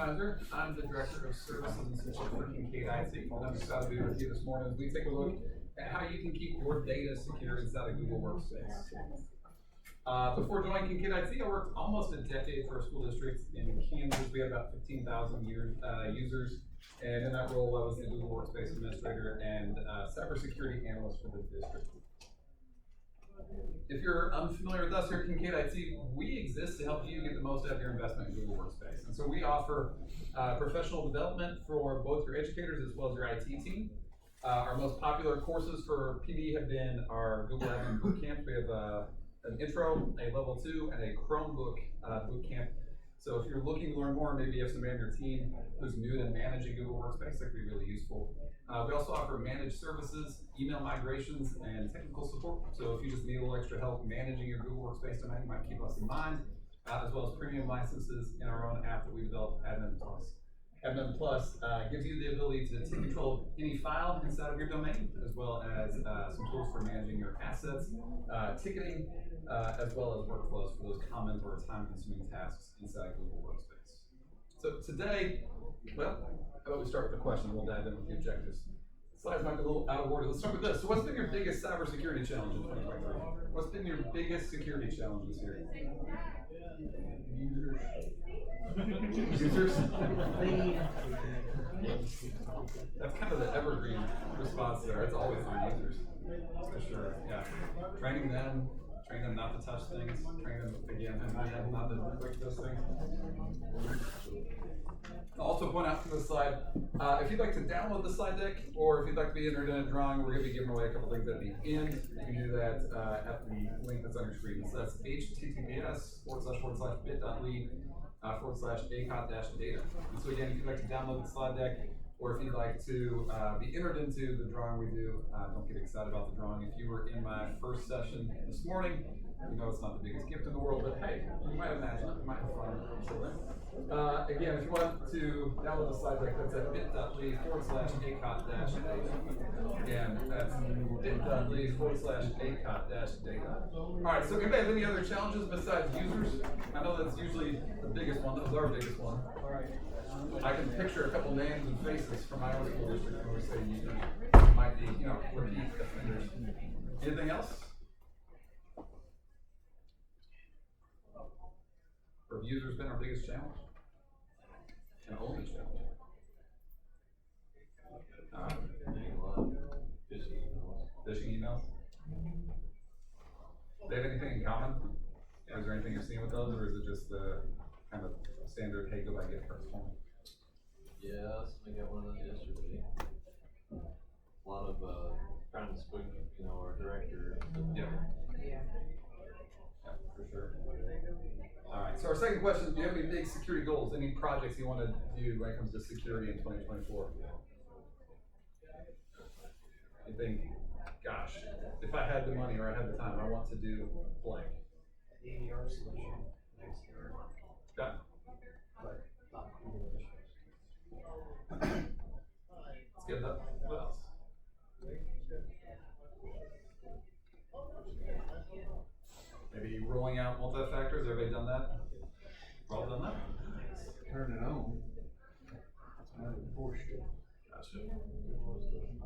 Miser. I'm the Director of Services and Support for Kincaid IT, and I'm excited to be with you this morning as we take a look at how you can keep your data secure inside of Google Workspace. Before joining Kincaid IT, I worked almost a decade for a school district in Kansas. We had about 15,000 users, and in that role, I was the Google Workspace Administrator and Cybersecurity Analyst for the district. If you're unfamiliar with us here at Kincaid IT, we exist to help you get the most out of your investment in Google Workspace. And so we offer professional development for both your educators as well as your IT team. Our most popular courses for PD have been our Google Admin Bootcamp. We have an intro, a level 2, and a Chromebook bootcamp. So if you're looking to learn more, maybe you have somebody on your team who's new to managing Google Workspace, that could be really useful. We also offer managed services, email migrations, and technical support. So if you just need a little extra help managing your Google Workspace domain, you might keep us in mind, as well as premium licenses in our own app that we developed, Admin Plus. Admin Plus gives you the ability to take control of any file inside of your domain, as well as some tools for managing your assets, ticketing, as well as workflows for those common or time-consuming tasks inside Google Workspace. So today, well, how about we start with the question, and we'll dive in with the objectives. Slides might be a little out of order. Let's start with this. So what's been your biggest cybersecurity challenge in 2023? What's been your biggest security challenge this year? Users? That's kind of the evergreen response there. It's always the users, for sure. Yeah. Training them not to touch things, train them again and not to click those things. I'll also point out from this slide, if you'd like to download the slide deck, or if you'd like to be entered in a drawing, we're going to be giving away a couple things at the end. You can do that at the link that's on your screen. So that's https://bit.ly/acot-data. And so again, if you'd like to download the slide deck, or if you'd like to be entered into the drawing we do, don't get excited about the drawing. If you were in my first session this morning, you know it's not the biggest gift in the world, but hey, you might imagine it, you might have fun. Again, if you want to download the slide deck, that's at bit.ly/acot-data. Again, that's bit.ly/acot-data. All right, so anybody have any other challenges besides users? I know that's usually the biggest one. That was our biggest one. All right. I can picture a couple names and faces from my own school district when we say users. Might be, repeat offenders. Anything else? Or have users been our biggest challenge? And only challenge? Phishing emails? Do they have anything in common? Is there anything you're seeing with those, or is it just the kind of standard, hey, go buy gift cards for me? Yes, I got one of those yesterday. A lot of trying to spook, our director. Yeah, for sure. All right, so our second question is, do you have any big security goals, any projects you want to do when it comes to security in 2024? You think, gosh, if I had the money or I had the time, I want to do blank. The ADR solution next year. Okay. But not cool issues. Let's get that. What else? Maybe rolling out multi-factors. Everybody done that? We've all done that? Turn it on. That's when I forced it. Gotcha.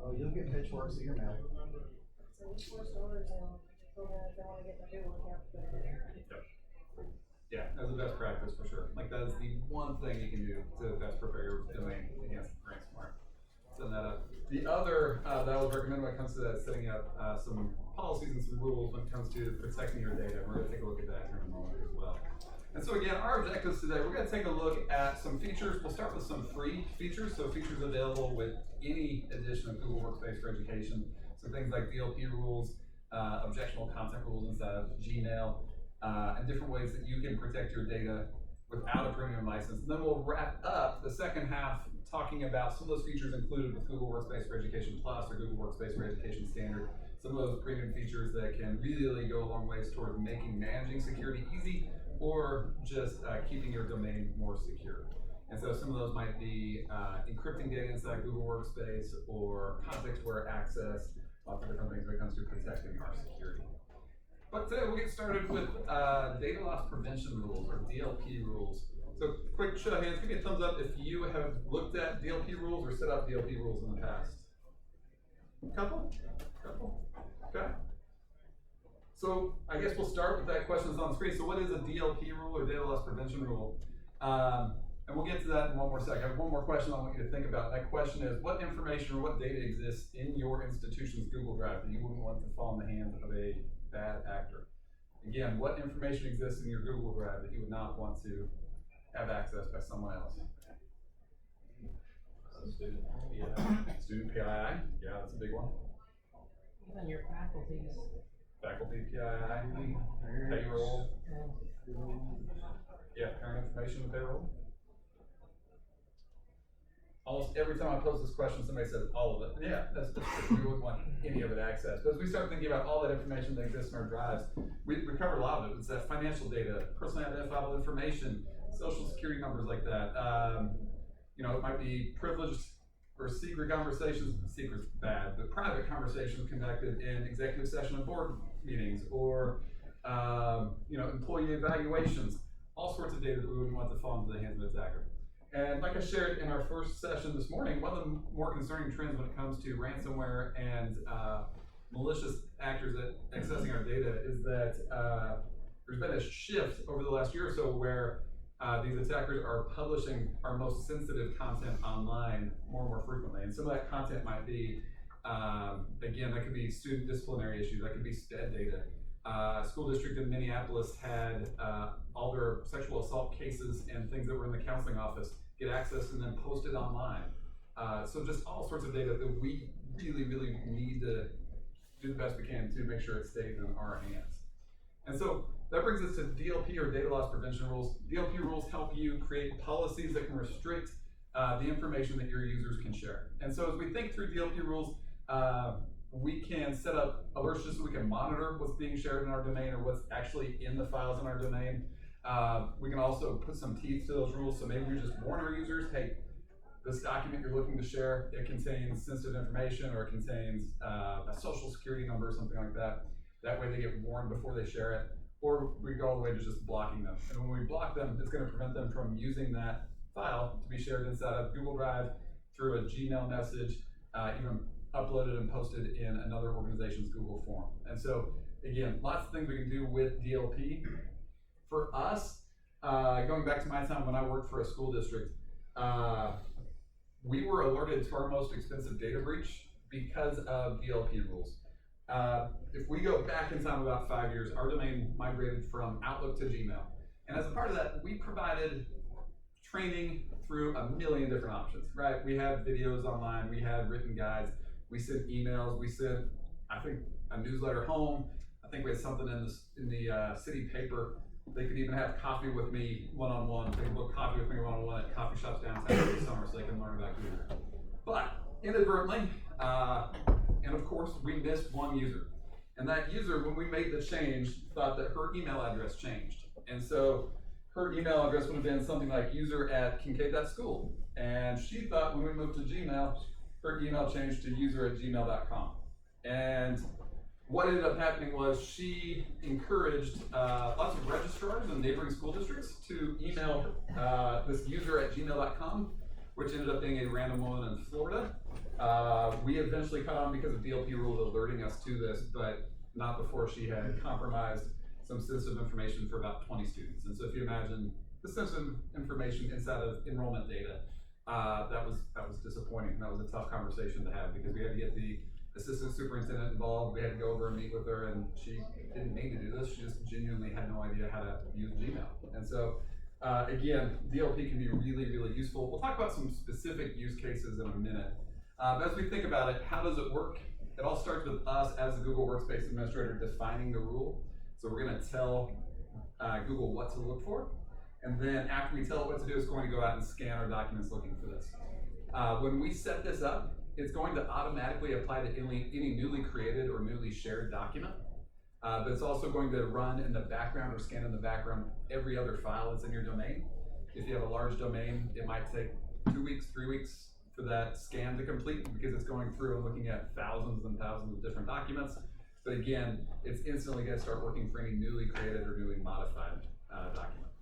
Oh, you'll get pitchforks in your mail. So we force orders and they want to get the new one, Yeah, that's the best practice for sure. Like that is the one thing you can do to best prepare your domain against ransomware. Send that up. The other that I would recommend when it comes to that is setting up some policies and some rules when it comes to protecting your data. We're going to take a look at that here in a moment as well. And so again, our objectives today, we're going to take a look at some features. We'll start with some free features, so features available with any edition of Google Workspace for Education. So things like DLP rules, objectionable content rules inside of Gmail, and different ways that you can protect your data without a premium license. And then we'll wrap up the second half talking about some of those features included with Google Workspace for Education Plus or Google Workspace for Education Standard. Some of those premium features that can really go a long ways toward making managing security easy or just keeping your domain more secure. And so some of those might be encrypting data inside Google Workspace or context-aware access, lots of different things when it comes to protecting our security. But today we'll get started with data loss prevention rules, or DLP rules. So quick show of hands, give me a thumbs up if you have looked at DLP rules or set up DLP rules in the past. Couple? Okay. So I guess we'll start with that question that's on the screen. So what is a DLP rule or data loss prevention rule? And we'll get to that in one more second. I have one more question I want you to think about. That question is, what information or what data exists in your institution's Google Drive that you wouldn't want to fall in the hands of a bad actor? Again, what information exists in your Google Drive that you would not want to have access by someone else? Student PI. Student PII, yeah, that's a big one. Even your faculties. Faculty PII, payroll, yeah, parent information and payroll. Almost every time I pose this question, somebody says all of it. Yeah, that's true. We wouldn't want any of it accessed. But as we start thinking about all that information that exists in our drives, we covered a lot of it. It's that financial data, personally identifiable information, social security numbers like that. You know, it might be privileged or secret conversations, secret's bad, but private conversations conducted in executive session and board meetings, or you know, employee evaluations, all sorts of data that we wouldn't want to fall into the hands of an attacker. And like I shared in our first session this morning, one of the more concerning trends when it comes to ransomware and malicious actors accessing our data is that there's been a shift over the last year or so where these attackers are publishing our most sensitive content online more and more frequently. And some of that content might be, again, that could be student disciplinary issues, that could be STED data. School district in Minneapolis had all their sexual assault cases and things that were in the counseling office get accessed and then posted online. So just all sorts of data that we really need to do the best we can to make sure it stays in our hands. And so that brings us to DLP or data loss prevention rules. DLP rules help you create policies that can restrict the information that your users can share. And so as we think through DLP rules, we can set up alerts just so we can monitor what's being shared in our domain or what's actually in the files in our domain. We can also put some teeth to those rules, so maybe we just warn our users, hey, this document you're looking to share, it contains sensitive information or it contains a social security number or something like that. That way they get warned before they share it. Or we go all the way to just blocking them. And when we block them, it's going to prevent them from using that file to be shared inside of Google Drive through a Gmail message, even uploaded and posted in another organization's Google form. And so, again, lots of things we can do with DLP. For us, going back to my time when I worked for a school district, we were alerted to our most expensive data breach because of DLP rules. If we go back in time about 5 years, our domain migrated from Outlook to Gmail. And as a part of that, we provided training through a million different options, right? We had videos online, we had written guides, we sent emails, we sent, I think, a newsletter home. I think we had something in the city paper. They could even have coffee with me one-on-one. They could book coffee with me one-on-one at coffee shops downtown every summer so they can learn about Google. But inadvertently, and of course, we missed one user. And that user, when we made the change, thought that her email address changed. And so her email address would have been something like user@kincaid.school. And she thought when we moved to Gmail, her email changed to user@gmail.com. And what ended up happening was she encouraged lots of registrars in neighboring school districts to email this user@gmail.com, which ended up being a random woman in Florida. We eventually caught on because of DLP rules alerting us to this, but not before she had compromised some sensitive information for about 20 students. And so if you imagine the sensitive information inside of enrollment data, that was disappointing. That was a tough conversation to have because we had to get the assistant superintendent involved. We had to go over and meet with her, and she didn't mean to do this. She just genuinely had no idea how to use Gmail. And so, again, DLP can be really useful. We'll talk about some specific use cases in a minute. But as we think about it, how does it work? It all starts with us as the Google Workspace administrator defining the rule. So we're going to tell Google what to look for. And then after we tell it what to do, it's going to go out and scan our documents looking for this. When we set this up, it's going to automatically apply to any newly created or newly shared document. But it's also going to run in the background or scan in the background every other file that's in your domain. If you have a large domain, it might take 2 weeks, 3 weeks for that scan to complete because it's going through and looking at thousands and thousands of different documents. But again, it's instantly going to start working for any newly created or newly modified document.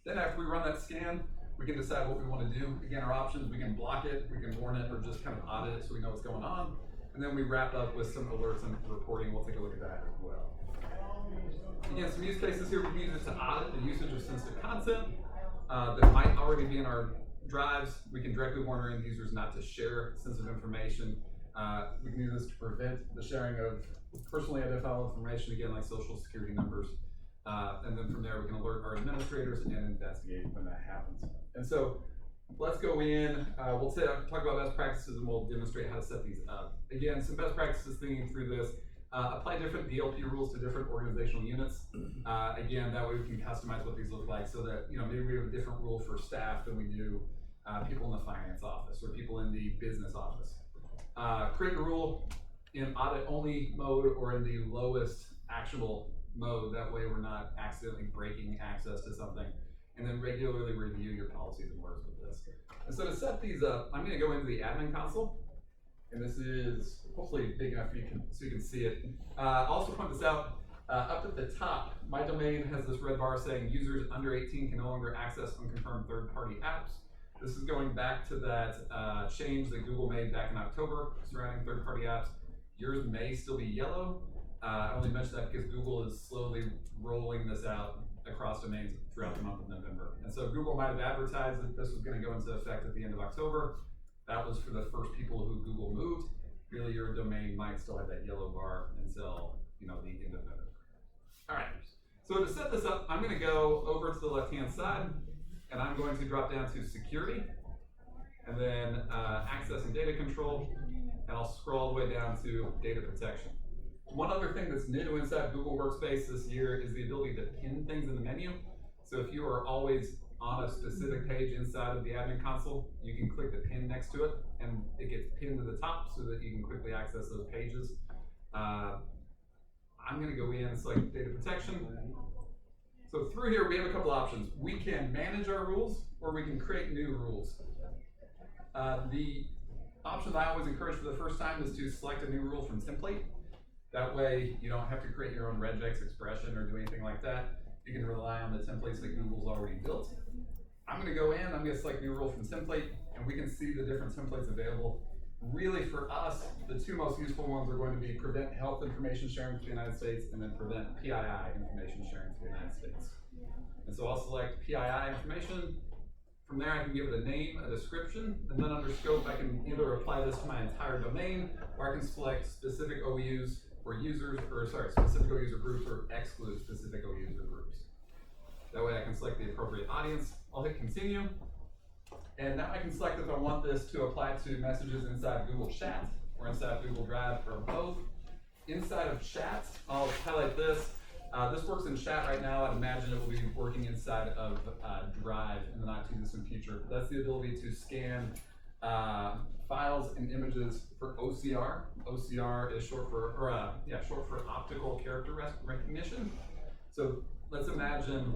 Then after we run that scan, we can decide what we want to do. Again, our options, we can block it, we can warn it, or just kind of audit it so we know what's going on. And then we wrap up with some alerts and reporting. We'll take a look at that as well. Again, some use cases here. We can use it to audit the usage of sensitive content that might already be in our drives. We can directly warn our end users not to share sensitive information. We can use this to prevent the sharing of personally identifiable information, again, like social security numbers. And then from there, we can alert our administrators and investigate when that happens. And so let's go in, we'll talk about best practices and we'll demonstrate how to set these up. Again, some best practices thinking through this. Apply different DLP rules to different organizational units. Again, that way we can customize what these look like so that, maybe we have a different rule for staff than we do people in the finance office or people in the business office. Create a rule in audit only mode or in the lowest actionable mode. That way we're not accidentally breaking access to something. And then regularly review your policies and works with this. And so to set these up, I'm gonna go into the admin console. And this is hopefully big enough so you can see it. I'll also point this out, up at the top, my domain has this red bar saying users under 18 can no longer access unconfirmed third-party apps. This is going back to that change that Google made back in October surrounding third-party apps. Yours may still be yellow. I only mention that because Google is slowly rolling this out across domains throughout the month of November. And so Google might have advertised that this was going to go into effect at the end of October. That was for the first people who Google moved. Really, your domain might still have that yellow bar until the end of November. All right. So to set this up, I'm going to go over to the left-hand side, and I'm going to drop down to security, and then access and data control, and I'll scroll all the way down to data protection. One other thing that's new inside Google Workspace this year is the ability to pin things in the menu. So if you are always on a specific page inside of the admin console, you can click the pin next to it, and it gets pinned to the top so that you can quickly access those pages. I'm going to go in and select data protection. So through here, we have a couple options. We can manage our rules, or we can create new rules. The option that I always encourage for the first time is to select a new rule from template. That way, you don't have to create your own regex expression or do anything like that. You can rely on the templates that Google's already built. I'm going to go in, I'm going to select new rule from template, and we can see the different templates available. Really, for us, the two most useful ones are going to be prevent health information sharing to the United States and then prevent PII information sharing to the United States. And so I'll select PII information. From there, I can give it a name, a description, and then under scope, I can either apply this to my entire domain, or I can select specific OUs or specific OU user groups, or exclude specific OU user groups. That way I can select the appropriate audience. I'll hit continue. And now I can select if I want this to apply to messages inside Google Chat or inside Google Drive, or both. Inside of Chat, I'll highlight this. This works in Chat right now. I'd imagine it will be working inside of Drive in the not too distant future. That's the ability to scan files and images for OCR. OCR is short for optical character recognition. So let's imagine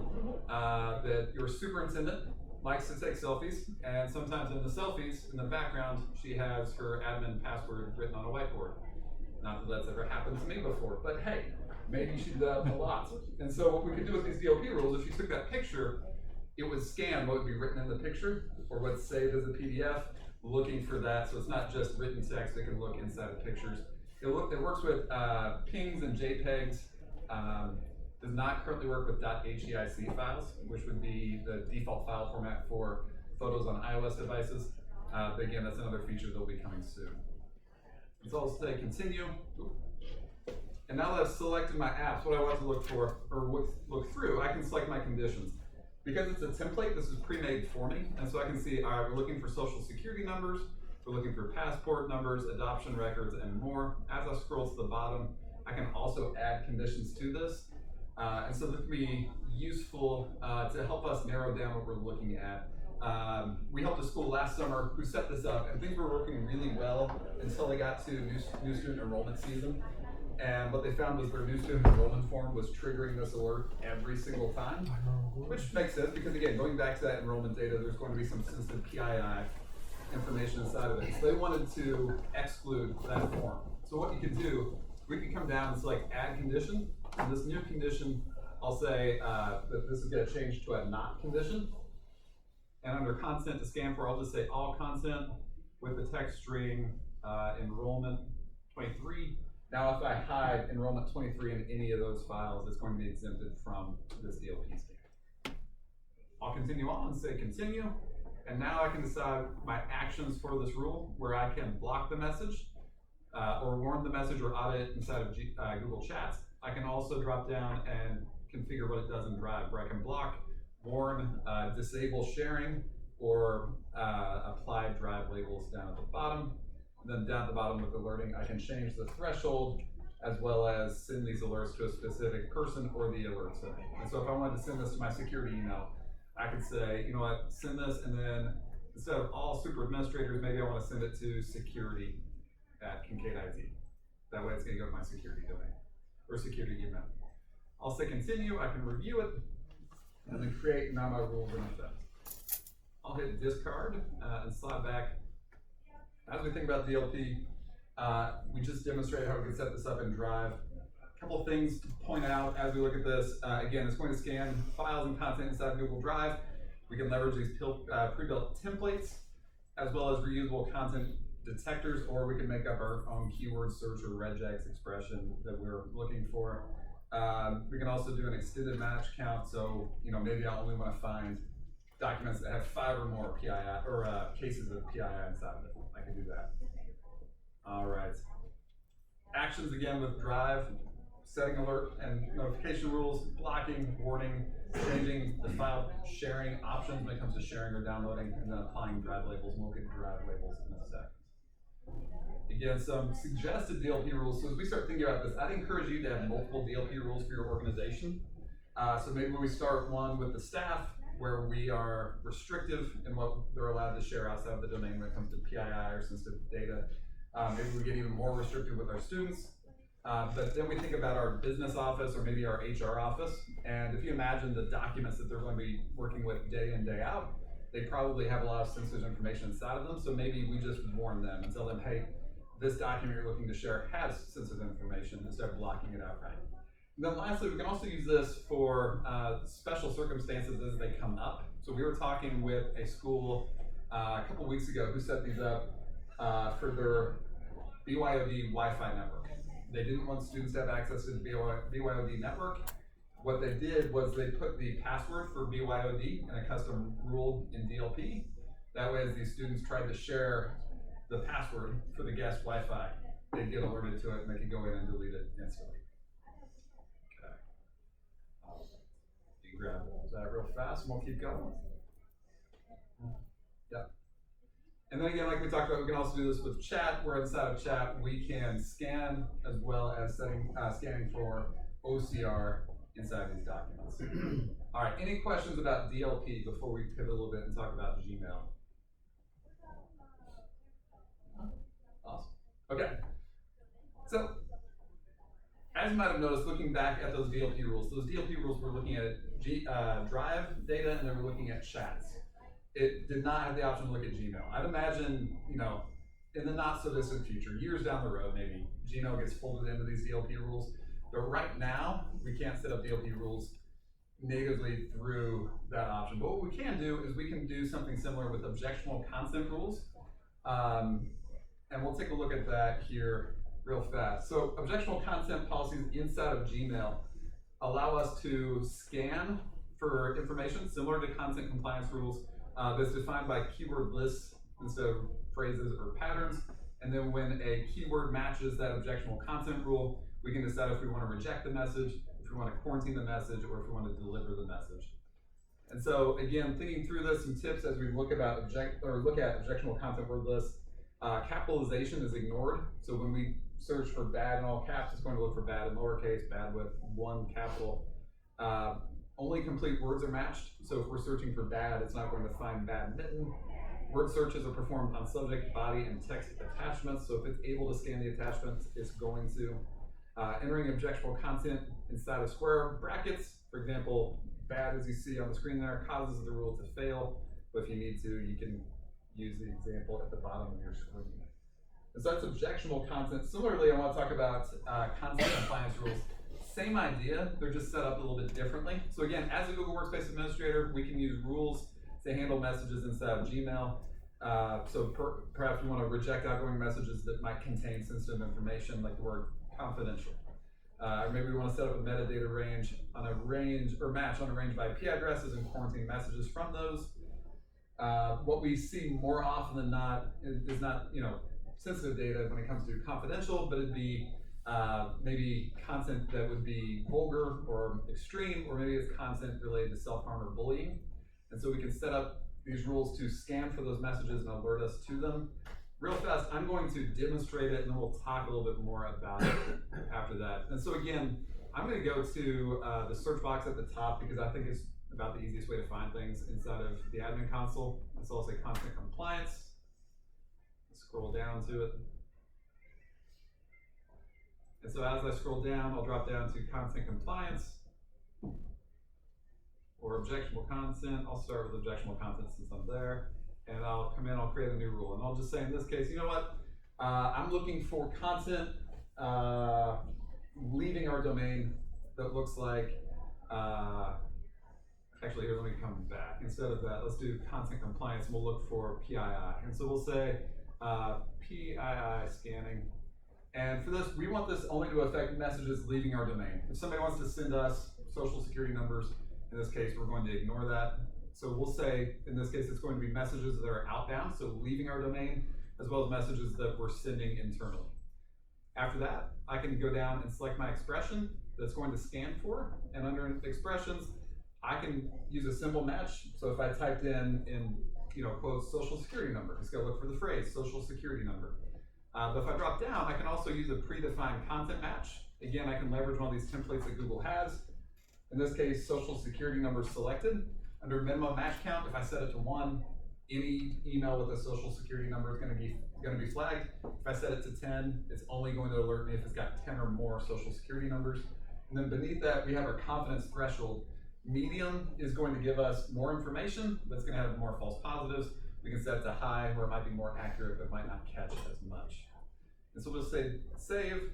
that your superintendent likes to take selfies, and sometimes in the selfies, in the background, she has her admin password written on a whiteboard. Not that that's ever happened to me before, but hey, maybe she does a lot. And so what we could do with these DLP rules, if you took that picture, it would scan what would be written in the picture, or what's saved as a PDF, looking for that. So it's not just written text, it can look inside of pictures. It works with pings and JPEGs. Does not currently work with .heic files, which would be the default file format for photos on iOS devices. But again, that's another feature that will be coming soon. So I'll say continue. And now that I've selected my apps, what I want to look for, or look through, I can select my conditions. Because it's a template, this is pre-made for me, and so I can see, we're looking for social security numbers, we're looking for passport numbers, adoption records, and more. As I scroll to the bottom, I can also add conditions to this. And so this can be useful to help us narrow down what we're looking at. We helped a school last summer who set this up, and things were working really well until they got to new student enrollment season. And what they found was their new student enrollment form was triggering this alert every single time, which makes sense because, again, going back to that enrollment data, there's going to be some sensitive PII information inside of it. So they wanted to exclude that form. So what you could do, we could come down and select add condition, and this new condition I'll say that this is gonna change to a not condition. And under content to scan for, I'll just say all content with the text string enrollment 23. Now, if I hide enrollment 23 in any of those files, it's going to be exempted from this DLP scan. I'll continue on and say continue. And now I can decide my actions for this rule, where I can block the message, or warn the message or audit it inside of Google Chats. I can also drop down and configure what it does in Drive, where I can block, warn, disable sharing, or apply Drive labels down at the bottom. And then down at the bottom with alerting, I can change the threshold as well as send these alerts to a specific person or the alert setting. And so if I wanted to send this to my security email, I could say, you know what, send this, and then instead of all super administrators, maybe I want to send it to security at Kincaid IT. That way it's going to go to my security domain or security email. I'll say continue, I can review it, and then create, and now my rules are in effect. I'll hit discard and slide back. As we think about DLP, we just demonstrated how we can set this up in Drive. A couple of things to point out as we look at this. Again, it's going to scan files and content inside Google Drive. We can leverage these pre-built templates as well as reusable content detectors, or we can make up our own keyword search or regex expression that we're looking for. We can also do an extended match count, so maybe I only want to find documents that have 5 or more PII or cases of PII inside of it. I can do that. All right. Actions again with Drive, setting alert and notification rules, blocking, warning, changing the file sharing options when it comes to sharing or downloading, and then applying Drive labels. We'll get Drive labels in a sec. Again, some suggested DLP rules. So as we start thinking about this, I'd encourage you to have multiple DLP rules for your organization. So maybe we start one with the staff, where we are restrictive in what they're allowed to share outside of the domain when it comes to PII or sensitive data. Maybe we get even more restrictive with our students. But then we think about our business office or maybe our HR office. And if you imagine the documents that they're going to be working with day in, day out, they probably have a lot of sensitive information inside of them. So maybe we just warn them and tell them, hey, this document you're looking to share has sensitive information, instead of blocking it outright. And then lastly, we can also use this for special circumstances as they come up. So we were talking with a school a couple weeks ago who set these up for their BYOD Wi-Fi network. They didn't want students to have access to the BYOD network. What they did was they put the password for BYOD in a custom rule in DLP. That way, as these students tried to share the password for the guest Wi-Fi, they'd get alerted to it and they could go in and delete it instantly. You can grab that real fast and we'll keep going. Yep. And then again, like we talked about, we can also do this with chat, where inside of chat, we can scan as well as scanning for OCR inside these documents. All right, any questions about DLP before we pivot a little bit and talk about Gmail? Awesome. Okay. So, as you might have noticed, looking back at those DLP rules were looking at Drive data, and they were looking at chats. It did not have the option to look at Gmail. I'd imagine, in the not so distant future, years down the road, maybe Gmail gets folded into these DLP rules. But right now, we can't set up DLP rules natively through that option. But what we can do is we can do something similar with objectionable content rules. And we'll take a look at that here real fast. So objectionable content policies inside of Gmail allow us to scan for information similar to content compliance rules that's defined by keyword lists instead of phrases or patterns. And then when a keyword matches that objectionable content rule, we can decide if we want to reject the message, if we want to quarantine the message, or if we want to deliver the message. And so again, thinking through this, some tips as we look at objectionable content word lists. Capitalization is ignored. So when we search for bad in all caps, it's going to look for bad in lowercase, bad with 1 capital. Only complete words are matched. So if we're searching for bad, it's not going to find badminton. Word searches are performed on subject, body, and text attachments. So if it's able to scan the attachments, it's going to. Entering objectionable content inside of square brackets. For example, bad, as you see on the screen there, causes the rule to fail. But if you need to, you can use the example at the bottom of your screen. And so that's objectionable content. Similarly, I want to talk about content compliance rules. Same idea, they're just set up a little bit differently. So again, as a Google Workspace administrator, we can use rules to handle messages inside of Gmail. Perhaps we want to reject outgoing messages that might contain sensitive information, like the word confidential. Or maybe we want to set up a metadata range on a range or match on a range of IP addresses and quarantine messages from those. What we see more often than not is not, sensitive data when it comes to confidential, but it'd be maybe content that would be vulgar or extreme, or maybe it's content related to self-harm or bullying. And so we can set up these rules to scan for those messages and alert us to them. Real fast, I'm going to demonstrate it and then we'll talk a little bit more about it after that. And so again, I'm going to go to the search box at the top because I think it's about the easiest way to find things inside of the admin console. Let's also say content compliance. Scroll down to it. And so as I scroll down, I'll drop down to content compliance or objectionable content. I'll start with objectionable content since I'm there. And I'll come in, I'll create a new rule. And I'll just say in this case, you know what? I'm looking for content leaving our domain that looks like, actually here, let me come back. Instead of that, let's do content compliance and we'll look for PII. And so we'll say PII scanning. And for this, we want this only to affect messages leaving our domain. If somebody wants to send us social security numbers, in this case, we're going to ignore that. So we'll say, in this case, it's going to be messages that are outbound, so leaving our domain, as well as messages that we're sending internally. After that, I can go down and select my expression that's going to scan for, and under expressions, I can use a simple match. So if I typed in quotes, social security number, it's gonna look for the phrase social security number. But if I drop down, I can also use a predefined content match. Again, I can leverage one of these templates that Google has. In this case, social security number selected. Under minimum match count, if I set it to 1, any email with a social security number is going to be flagged. If I set it to 10, it's only going to alert me if it's got 10 or more social security numbers. And then beneath that, we have our confidence threshold. Medium is going to give us more information, but it's going to have more false positives. We can set it to high, where it might be more accurate, but might not catch as much. And so we'll say save,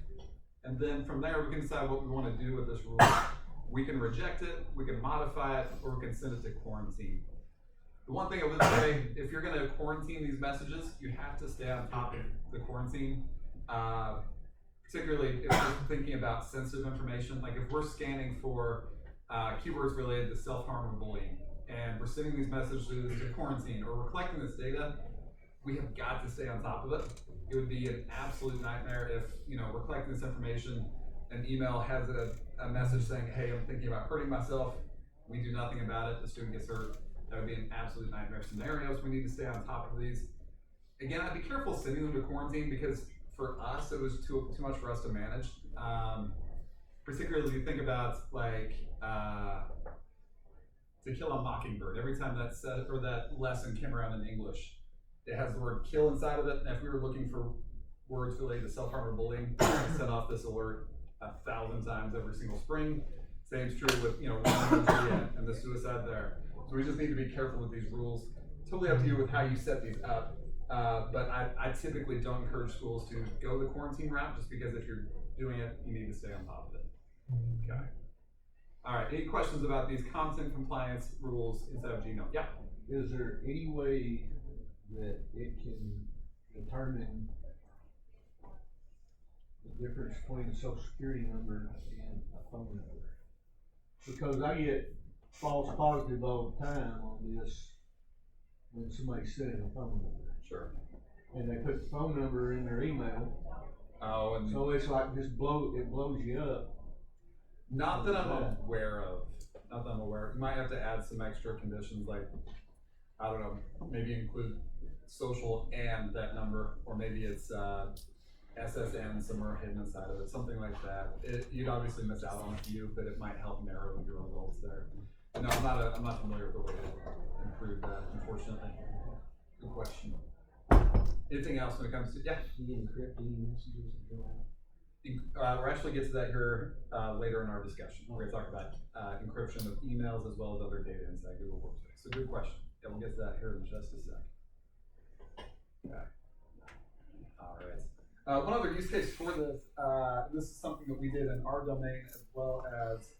and then from there we can decide what we want to do with this rule. We can reject it, we can modify it, or we can send it to quarantine. The one thing I would say, if you're going to quarantine these messages, you have to stay on top of the quarantine. Particularly if we're thinking about sensitive information, like if we're scanning for keywords related to self-harm or bullying, and we're sending these messages to quarantine, or we're collecting this data, we have got to stay on top of it. It would be an absolute nightmare if we're collecting this information, an email has a message saying, hey, I'm thinking about hurting myself. We do nothing about it, the student gets hurt. That would be an absolute nightmare scenarios. We need to stay on top of these. Again, I'd be careful sending them to quarantine because for us, it was too much for us to manage. Particularly if you think about like To Kill a Mockingbird. Every time that lesson came around in English, it has the word kill inside of it. And if we were looking for words related to self-harm or bullying, I set off this alert 1,000 times every single spring. Same's true with and the suicide there. So we just need to be careful with these rules. Totally up to you with how you set these up. But I typically don't encourage schools to go the quarantine route just because if you're doing it, you need to stay on top of it. Okay. All right, any questions about these content compliance rules inside of Gmail? Yeah. Is there any way that it can determine the difference between a social security number and a phone number? Because I get false positive all the time on this when somebody's sending a phone number. Sure. And they put the phone number in their email. Oh, and so it's like it blows you up. Not that I'm aware of. Not that I'm aware of. You might have to add some extra conditions like, I don't know, maybe include social and that number, or maybe it's SSN somewhere hidden inside of it, something like that. You'd obviously miss out on a few, but it might help narrow your results there. No, I'm not familiar with the way to improve that, unfortunately. Good question. Anything else when it comes to, yeah? Do you encrypt any messages that go out? We'll actually get to that here later in our discussion. We're going to talk about encryption of emails as well as other data inside Google Workspace. So good question. Yeah, we'll get to that here in just a sec. Okay. All right. One other use case for this, this is something that we did in our domain as well as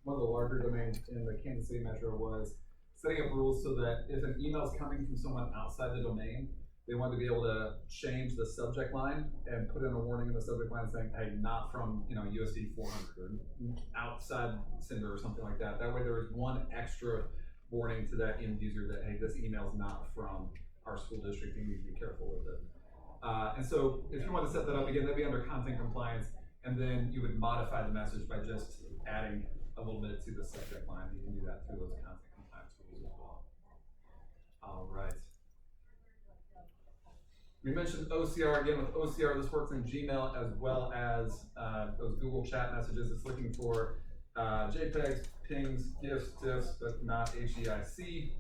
one of the larger domains in the Kansas City metro was setting up rules so that if an email is coming from someone outside the domain, they wanted to be able to change the subject line and put in a warning in the subject line saying, hey, not from USD 400 or outside sender or something like that. That way there was one extra warning to that end user that, hey, this email is not from our school district, you need to be careful with it. And so if you want to set that up again, that'd be under content compliance, and then you would modify the message by just adding a little bit to the subject line. You can do that through those content compliance rules as well. All right. We mentioned OCR. Again, with OCR, this works in Gmail as well as those Google chat messages. It's looking for JPEGs, pings, GIFs, diffs, but not HEIC.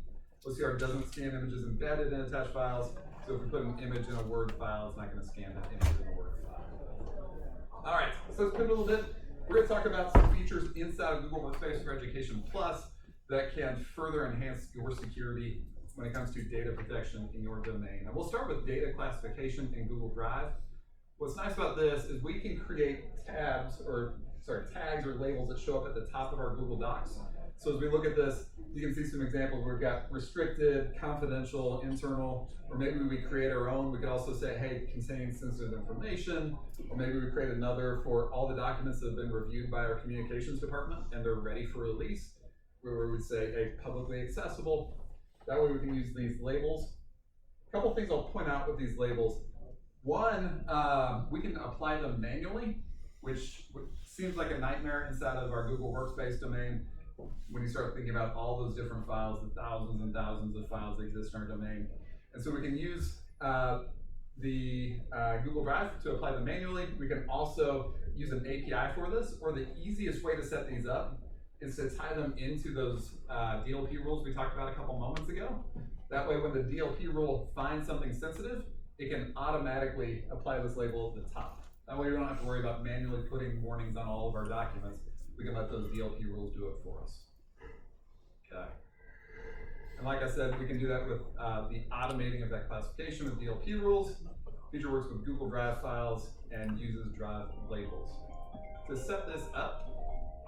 OCR doesn't scan images embedded in attached files. So if we put an image in a Word file, it's not going to scan that image in a Word file. All right, so let's pivot a little bit. We're going to talk about some features inside of Google Workspace for Education Plus that can further enhance your security when it comes to data protection in your domain. And we'll start with data classification in Google Drive. What's nice about this is we can create tags or labels that show up at the top of our Google Docs. So as we look at this, you can see some examples where we've got restricted, confidential, internal, or maybe we create our own. We could also say, hey, it contains sensitive information, or maybe we create another for all the documents that have been reviewed by our communications department and they're ready for release, where we would say, hey, publicly accessible. That way we can use these labels. A couple things I'll point out with these labels. One, we can apply them manually, which seems like a nightmare inside of our Google Workspace domain. When you start thinking about all those different files, the thousands and thousands of files that exist in our domain. And so we can use the Google Drive to apply them manually. We can also use an API for this, or the easiest way to set these up is to tie them into those DLP rules we talked about a couple moments ago. That way when the DLP rule finds something sensitive, it can automatically apply this label at the top. That way we don't have to worry about manually putting warnings on all of our documents. We can let those DLP rules do it for us. Okay. And like I said, we can do that with the automating of that classification with DLP rules. Feature works with Google Drive files and uses Drive labels. To set this up,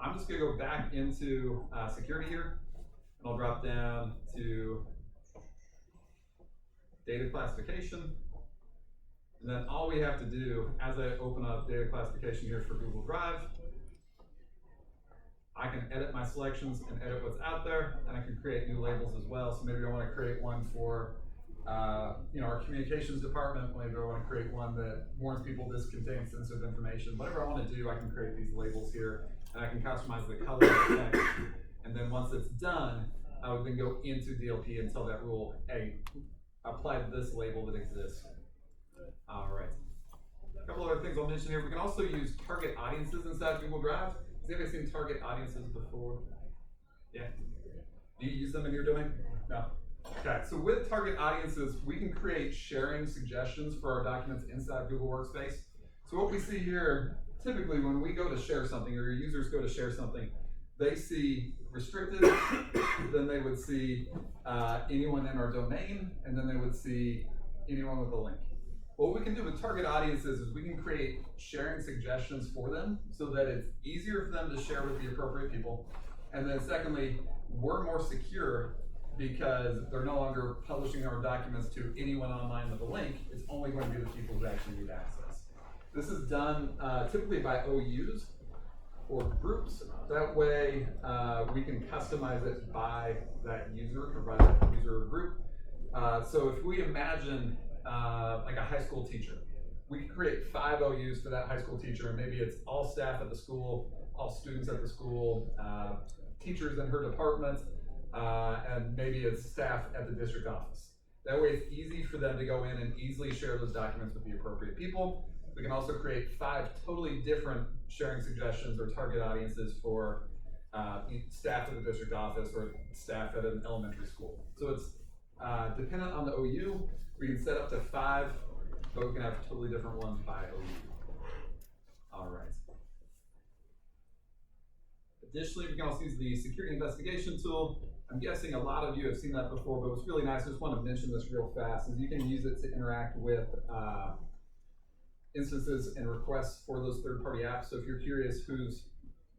I'm just gonna go back into security here, and I'll drop down to data classification. And then all we have to do, as I open up data classification here for Google Drive, I can edit my selections and edit what's out there, and I can create new labels as well. So maybe I want to create one for our communications department. Maybe I want to create one that warns people this contains sensitive information. Whatever I want to do, I can create these labels here, and I can customize the color of the text. And then once it's done, I would then go into DLP and tell that rule, hey, apply this label that exists. All right. A couple other things I'll mention here. We can also use target audiences inside Google Drive. Has anybody seen target audiences before? Yeah. Do you use them in your domain? No. Okay, so with target audiences, we can create sharing suggestions for our documents inside Google Workspace. So what we see here, typically when we go to share something, or your users go to share something, they see restricted, then they would see anyone in our domain, and then they would see anyone with a link. What we can do with target audiences is we can create sharing suggestions for them so that it's easier for them to share with the appropriate people. And then secondly, we're more secure because they're no longer publishing our documents to anyone online with a link. It's only going to be the people who actually need access. This is done typically by OUs or groups. That way we can customize it by that user or by that user or group. So if we imagine like a high school teacher, we can create 5 OUs for that high school teacher, and maybe it's all staff at the school, all students at the school, teachers in her department, and maybe it's staff at the district office. That way it's easy for them to go in and easily share those documents with the appropriate people. We can also create 5 totally different sharing suggestions or target audiences for staff at the district office or staff at an elementary school. So it's dependent on the OU. We can set up to 5, but we can have totally different ones by OU. All right. Additionally, we can also use the security investigation tool. I'm guessing a lot of you have seen that before, but what's really nice, I just want to mention this real fast, is you can use it to interact with instances and requests for those third-party apps. So if you're curious who's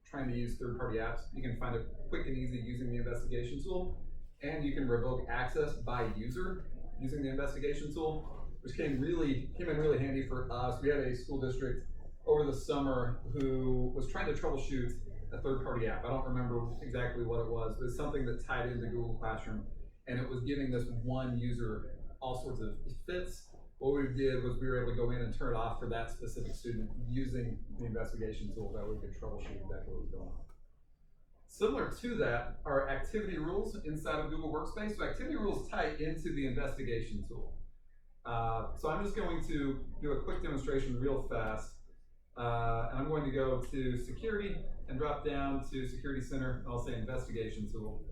trying to use third-party apps, you can find it quick and easy using the investigation tool, and you can revoke access by user using the investigation tool, which came in really handy for us. We had a school district over the summer who was trying to troubleshoot a third-party app. I don't remember exactly what it was, but it's something that tied into Google Classroom, and it was giving this one user all sorts of fits. What we did was we were able to go in and turn it off for that specific student using the investigation tool. That way we could troubleshoot exactly what was going on. Similar to that are activity rules inside of Google Workspace. So activity rules tie into the investigation tool. So I'm just going to do a quick demonstration real fast. And I'm going to go to security and drop down to security center, and I'll say investigation tool.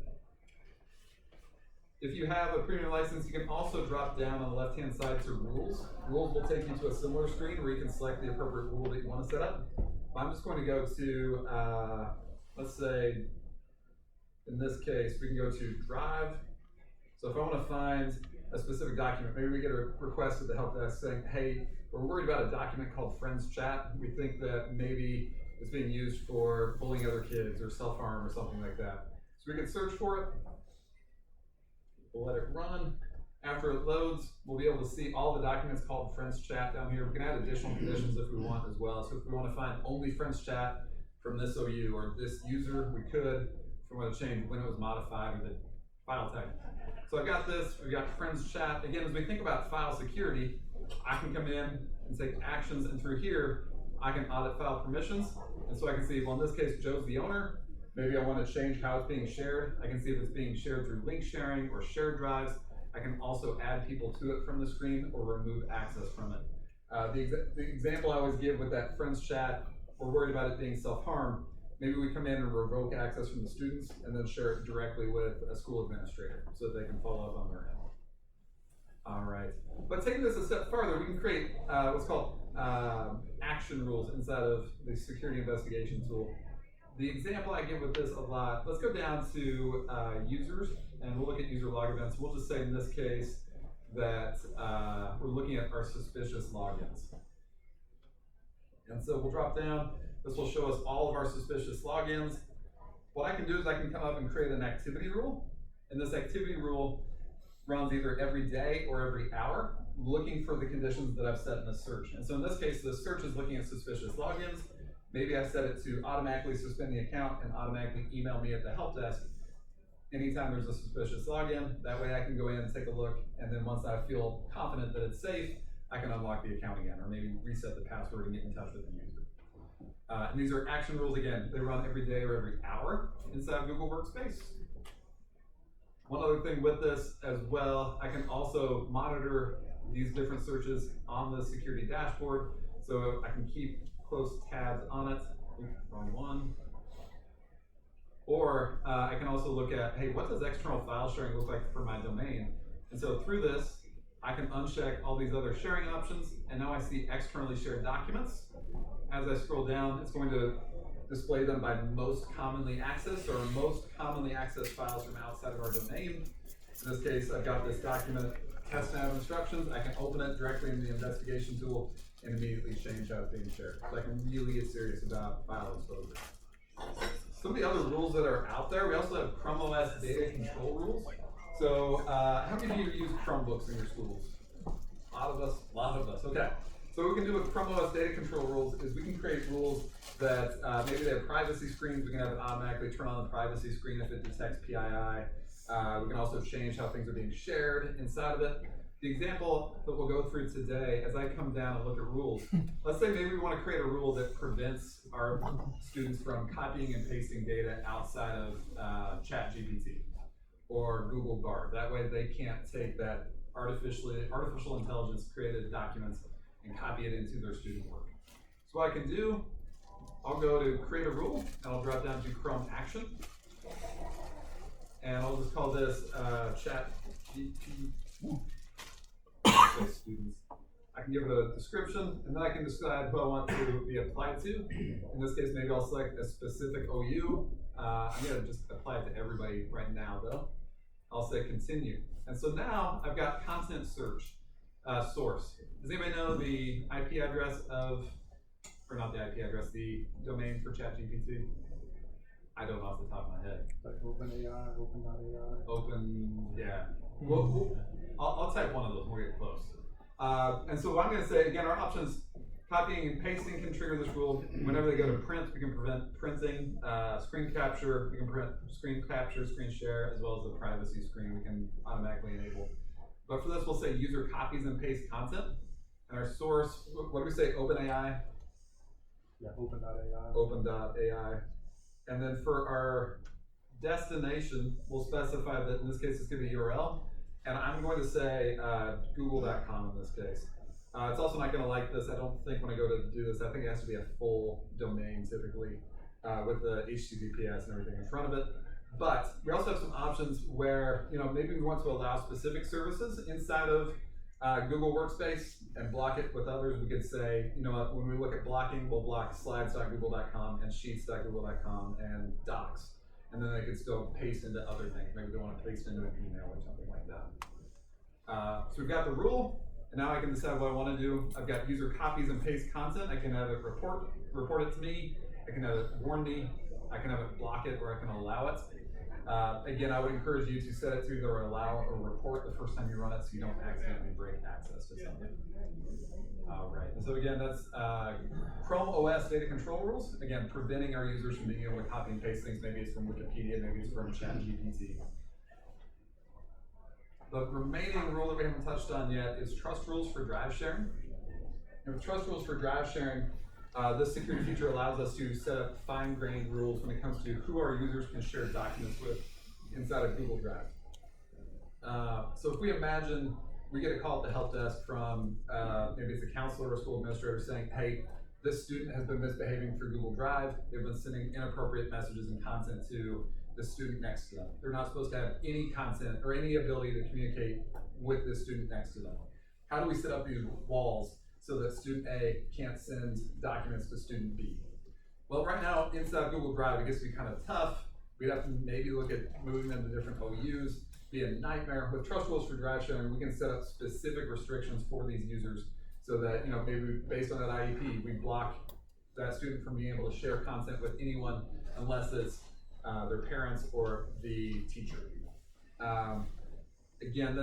If you have a premium license, you can also drop down on the left-hand side to rules. Rules will take you to a similar screen where you can select the appropriate rule that you want to set up. I'm just going to go to, let's say, in this case, we can go to Drive. So if I want to find a specific document, maybe we get a request at the help desk saying, hey, we're worried about a document called Friends Chat. We think that maybe it's being used for bullying other kids or self-harm or something like that. So we can search for it. We'll let it run. After it loads, we'll be able to see all the documents called Friends Chat down here. We can add additional conditions if we want as well. So if we want to find only Friends Chat from this OU or this user, we could. If we want to change when it was modified or the file type. So I've got this, we've got Friends Chat. Again, as we think about file security, I can come in and take actions, and through here, I can audit file permissions. And so I can see, well, in this case, Joe's the owner. Maybe I want to change how it's being shared. I can see if it's being shared through link sharing or shared drives. I can also add people to it from the screen or remove access from it. The example I always give with that Friends Chat, we're worried about it being self-harm. Maybe we come in and revoke access from the students and then share it directly with a school administrator so that they can follow up on their end. All right, but taking this a step farther, we can create what's called action rules inside of the security investigation tool. The example I give with this a lot, let's go down to users and we'll look at user log events. We'll just say in this case that we're looking at our suspicious logins. And so we'll drop down. This will show us all of our suspicious logins. What I can do is I can come up and create an activity rule. And this activity rule runs either every day or every hour, looking for the conditions that I've set in the search. And so in this case, the search is looking at suspicious logins. Maybe I set it to automatically suspend the account and automatically email me at the help desk anytime there's a suspicious login. That way I can go in and take a look, and then once I feel confident that it's safe, I can unlock the account again, or maybe reset the password and get in touch with the user. And these are action rules again. They run every day or every hour inside Google Workspace. One other thing with this as well, I can also monitor these different searches on the security dashboard, so I can keep close tabs on it. Oops, wrong one. Or I can also look at, hey, what does external file sharing look like for my domain? And so through this, I can uncheck all these other sharing options, and now I see externally shared documents. As I scroll down, it's going to display them by most commonly accessed or most commonly accessed files from outside of our domain. In this case, I've got this document test nav instructions. I can open it directly in the investigation tool and immediately change how it's being shared. So I can really get serious about file exposure. Some of the other rules that are out there, we also have Chrome OS data control rules. So how many of you use Chromebooks in your schools? A lot of us, okay. So what we can do with Chrome OS data control rules is we can create rules that maybe they have privacy screens. We can have it automatically turn on the privacy screen if it detects PII. We can also change how things are being shared inside of it. The example that we'll go through today, as I come down and look at rules, let's say maybe we want to create a rule that prevents our students from copying and pasting data outside of ChatGPT or Google Bard. That way they can't take that artificial intelligence created documents and copy it into their student work. So what I can do, I'll go to create a rule and I'll drop down to Chrome action. And I'll just call this ChatGPT. Students. I can give it a description, and then I can decide who I want to be applied to. In this case, maybe I'll select a specific OU. I'm going to just apply it to everybody right now, though. I'll say continue. And so now I've got content search. source. Does anybody know the IP address of, or not the IP address, the domain for ChatGPT? I don't know off the top of my head. Like OpenAI, Open.ai. Open, yeah. I'll type one of those, we'll get close. And so what I'm gonna say, again, our options, copying and pasting can trigger this rule. Whenever they go to print, we can prevent printing, screen capture, we can prevent screen capture, screen share, as well as the privacy screen we can automatically enable. But for this, we'll say user copies and paste content. And our source, what do we say, OpenAI? Yeah, Open.ai. Open.ai. And then for our destination, we'll specify that in this case it's gonna be URL. And I'm going to say google.com in this case. It's also not gonna like this, I don't think, when I go to do this. I think it has to be a full domain typically with the HTTPS and everything in front of it. But we also have some options where, you know, maybe we want to allow specific services inside of Google Workspace and block it with others. We could say, you know what, when we look at blocking, we'll block slides.google.com and sheets.google.com and docs. And then they could still paste into other things. Maybe they want to paste into an email or something like that. So we've got the rule, and now I can decide what I want to do. I've got user copies and paste content. I can have it report it to me. I can have it warn me. I can have it block it, or I can allow it. Again, I would encourage you to set it to either allow or report the first time you run it, so you don't accidentally break access to something. All right, and so again, that's Chrome OS data control rules. Again, preventing our users from being able to copy and paste things. Maybe it's from Wikipedia, maybe it's from ChatGPT. The remaining rule that we haven't touched on yet is trust rules for drive sharing. And with trust rules for drive sharing, this security feature allows us to set up fine-grained rules when it comes to who our users can share documents with inside of Google Drive. So if we imagine we get a call at the help desk from maybe it's a counselor or a school administrator saying, hey, this student has been misbehaving through Google Drive. They've been sending inappropriate messages and content to the student next to them. They're not supposed to have any content or any ability to communicate with the student next to them. How do we set up these walls so that student A can't send documents to student B? Well, right now, inside Google Drive, it gets to be kind of tough. We'd have to maybe look at moving them to different OUs, be a nightmare. With trust rules for drive sharing, we can set up specific restrictions for these users so that, you know, maybe based on that IEP, we block that student from being able to share content with anyone unless it's their parents or the teacher. Again,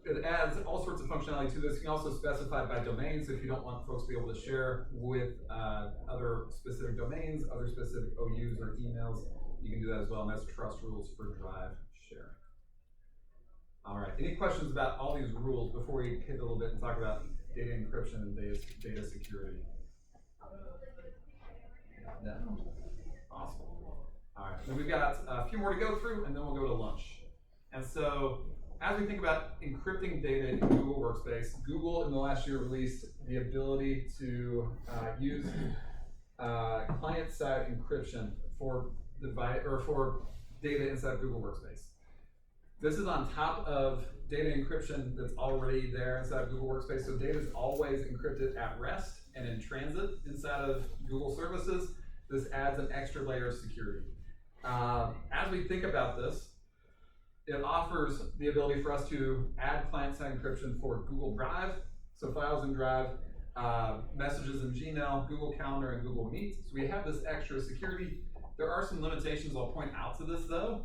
it adds all sorts of functionality to this. You can also specify by domains if you don't want folks to be able to share with other specific domains, other specific OUs or emails. You can do that as well, and that's trust rules for drive sharing. All right, any questions about all these rules before we pivot a little bit and talk about data encryption and data security? No? Awesome. All right, so we've got a few more to go through, and then we'll go to lunch. And so, as we think about encrypting data in Google Workspace, Google in the last year released the ability to use client-side encryption for data inside Google Workspace. This is on top of data encryption that's already there inside Google Workspace. So data is always encrypted at rest and in transit inside of Google services. This adds an extra layer of security. As we think about this, it offers the ability for us to add client-side encryption for Google Drive, so files in Drive, messages in Gmail, Google Calendar, and Google Meet. So we have this extra security. There are some limitations I'll point out to this though.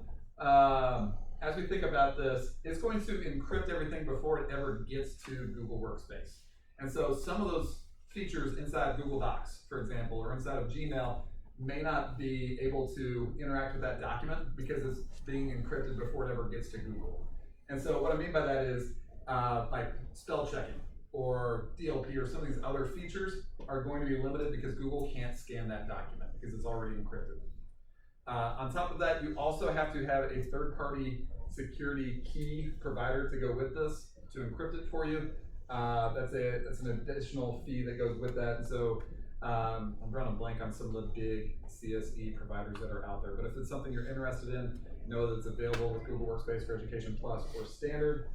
As we think about this, it's going to encrypt everything before it ever gets to Google Workspace. And so some of those features inside Google Docs, for example, or inside of Gmail, may not be able to interact with that document because it's being encrypted before it ever gets to Google. And so what I mean by that is like spell checking or DLP or some of these other features are going to be limited because Google can't scan that document because it's already encrypted. On top of that, you also have to have a third-party security key provider to go with this to encrypt it for you. That's an additional fee that goes with that. And so I'm drawing a blank on some of the big CSE providers that are out there. But if it's something you're interested in, know that it's available with Google Workspace for Education Plus or Standard.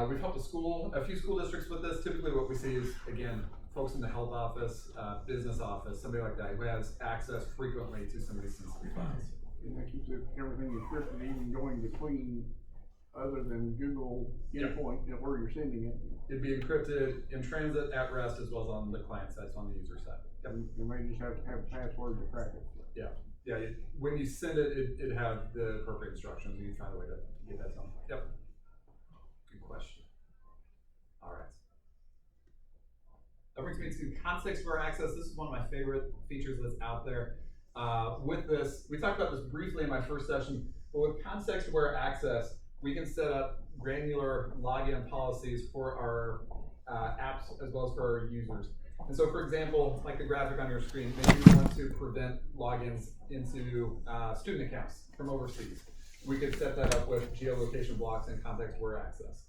We've helped a few school districts with this. Typically what we see is, again, folks in the health office, business office, somebody like that who has access frequently to some of these sensitive files. And that keeps everything encrypted, even going between other than Google endpoint, where you're sending it. It'd be encrypted in transit, at rest, as well as on the client side, so on the user side. Yep. You may just have to have a password to crack it. Yeah, when you send it, it'd have the appropriate instructions, and you'd find a way to get that done. Yep. Good question. All right. That brings me to context-aware access. This is one of my favorite features that's out there. With this, we talked about this briefly in my first session, but with context-aware access, we can set up granular login policies for our apps as well as for our users. And so, for example, like the graphic on your screen, maybe you want to prevent logins into student accounts from overseas. We could set that up with geolocation blocks and context-aware access.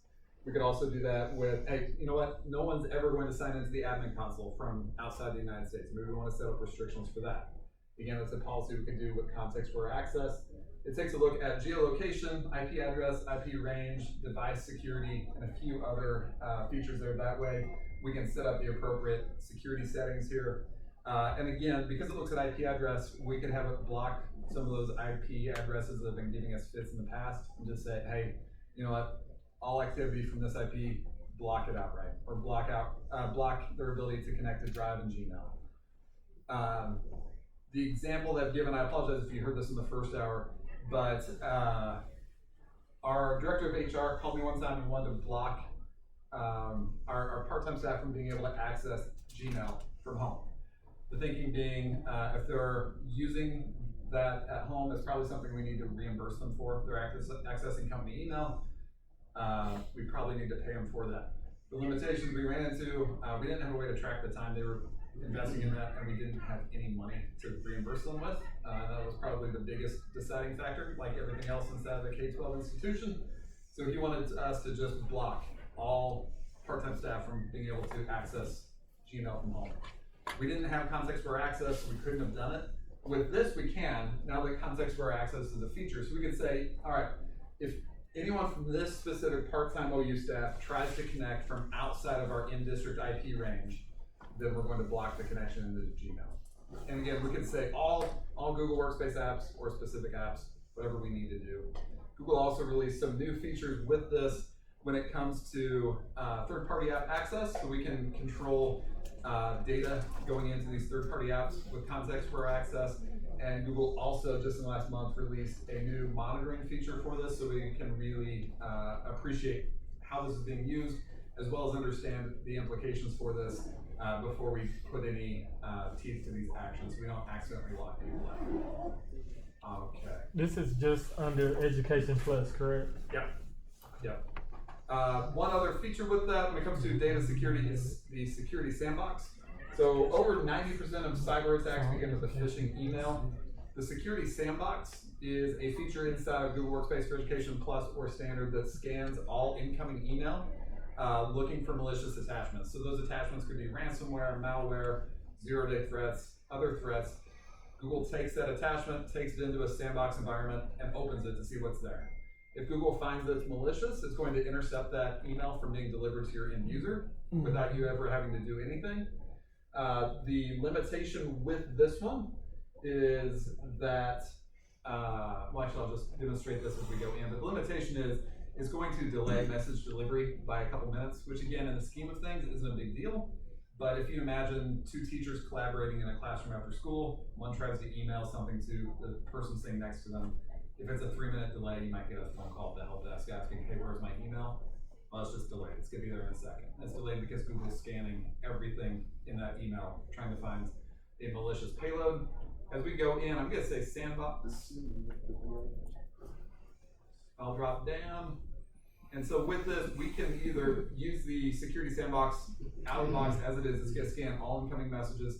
We could also do that with, hey, you know what? No one's ever going to sign into the admin console from outside the United States. Maybe we want to set up restrictions for that. Again, that's a policy we can do with context-aware access. It takes a look at geolocation, IP address, IP range, device security, and a few other features there. That way, we can set up the appropriate security settings here. And again, because it looks at IP address, we can have it block some of those IP addresses that have been giving us fits in the past, and just say, hey, you know what? All activity from this IP, block it outright, or block their ability to connect to Drive and Gmail. The example that I've given, I apologize if you heard this in the first hour, but our director of HR called me one time and wanted to block our part-time staff from being able to access Gmail from home. The thinking being, if they're using that at home, it's probably something we need to reimburse them for. They're accessing company email. We probably need to pay them for that. The limitations we ran into, we didn't have a way to track the time they were investing in that, and we didn't have any money to reimburse them with. That was probably the biggest deciding factor, like everything else inside of a K-12 institution. So he wanted us to just block all part-time staff from being able to access Gmail from home. We didn't have context-aware access, so we couldn't have done it. With this, we can, now that context-aware access is a feature. So we could say, all right, if anyone from this specific part-time OU staff tries to connect from outside of our in-district IP range, then we're going to block the connection into Gmail. And again, we can say all Google Workspace apps or specific apps, whatever we need to do. Google also released some new features with this when it comes to third-party app access, so we can control data going into these third-party apps with context-aware access. And Google also, just in the last month, released a new monitoring feature for this, so we can really appreciate how this is being used, as well as understand the implications for this before we put any teeth to these actions, so we don't accidentally lock people out. Okay. This is just under Education Plus, correct? Yep. One other feature with that when it comes to data security is the security sandbox. So over 90% of cyber attacks begin with a phishing email. The security sandbox is a feature inside of Google Workspace for Education Plus or Standard that scans all incoming email looking for malicious attachments. So those attachments could be ransomware, malware, zero-day threats, other threats. Google takes that attachment, takes it into a sandbox environment, and opens it to see what's there. If Google finds that it's malicious, it's going to intercept that email from being delivered to your end user without you ever having to do anything. The limitation with this one is that, well, actually, I'll just demonstrate this as we go in, but the limitation is it's going to delay message delivery by a couple minutes, which again, in the scheme of things, isn't a big deal. But if you imagine two teachers collaborating in a classroom after school, one tries to email something to the person sitting next to them. If it's a 3-minute delay, you might get a phone call to the help desk asking, hey, where's my email? Well, it's just delayed. It's gonna be there in a second. It's delayed because Google's scanning everything in that email, trying to find a malicious payload. As we go in, I'm gonna say sandbox. I'll drop down. And so with this, we can either use the security sandbox out of the box as it is. It's gonna scan all incoming messages,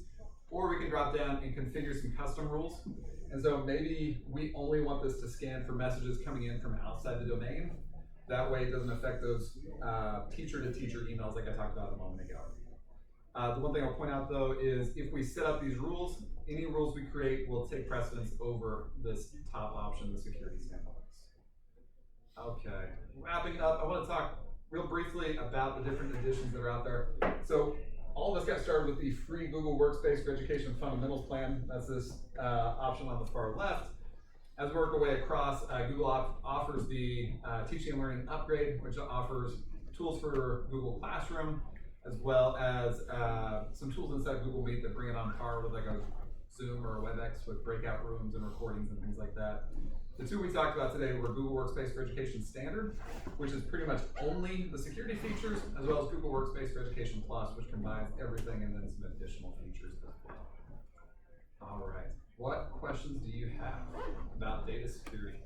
or we can drop down and configure some custom rules. And so maybe we only want this to scan for messages coming in from outside the domain. That way it doesn't affect those teacher-to-teacher emails like I talked about a moment ago. The one thing I'll point out though is if we set up these rules, any rules we create will take precedence over this top option, the security sandbox. Okay, wrapping up, I want to talk real briefly about the different editions that are out there. So all of us got started with the free Google Workspace for Education Fundamentals plan. That's this option on the far left. As we work our way across, Google offers the Teaching and Learning Upgrade, which offers tools for Google Classroom, as well as some tools inside Google Meet that bring it on par with like a Zoom or a WebEx with breakout rooms and recordings and things like that. The two we talked about today were Google Workspace for Education Standard, which is pretty much only the security features, as well as Google Workspace for Education Plus, which combines everything and then some additional features as well. All right, what questions do you have about data security?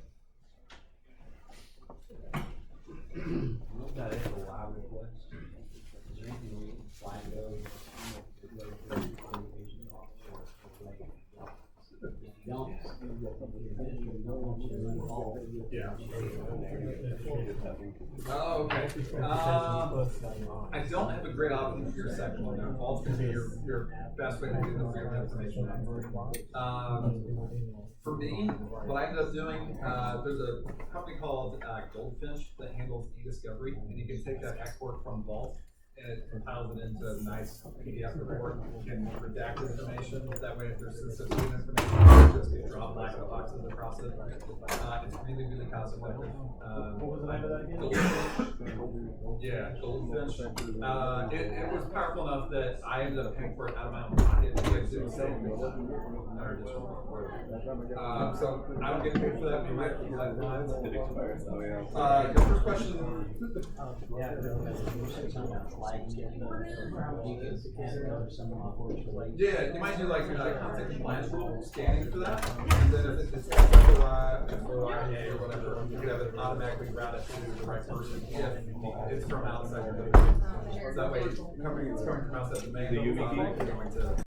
What about FOI requests? Is there anything we can flag those? If you don't, Yeah. Oh, okay. I don't have a great option for your second one. Now, Vault's gonna be your best way to do the freedom of information. For me, what I ended up doing, there's a company called Goldfinch that handles e-discovery, and you can take that export from Vault and it compiles it into a nice PDF report. You can redact information. That way, if there's sensitive information, you just get drop black boxes across it. It's really, really cost effective. What was the name of that again? Goldfinch. Yeah, Goldfinch. It was powerful enough that I ended up paying for it out of my own pocket. We had to do the same thing. So I don't get paid for that. We might keep that in mind. Your first question. yeah, you said something about flagging it. Yeah, you might do like content compliance rule scanning for that, and then if it's FOIA or whatever, you could have it automatically route it to the right person if it's from outside your domain. So that way, it's coming from outside the domain, it's not going to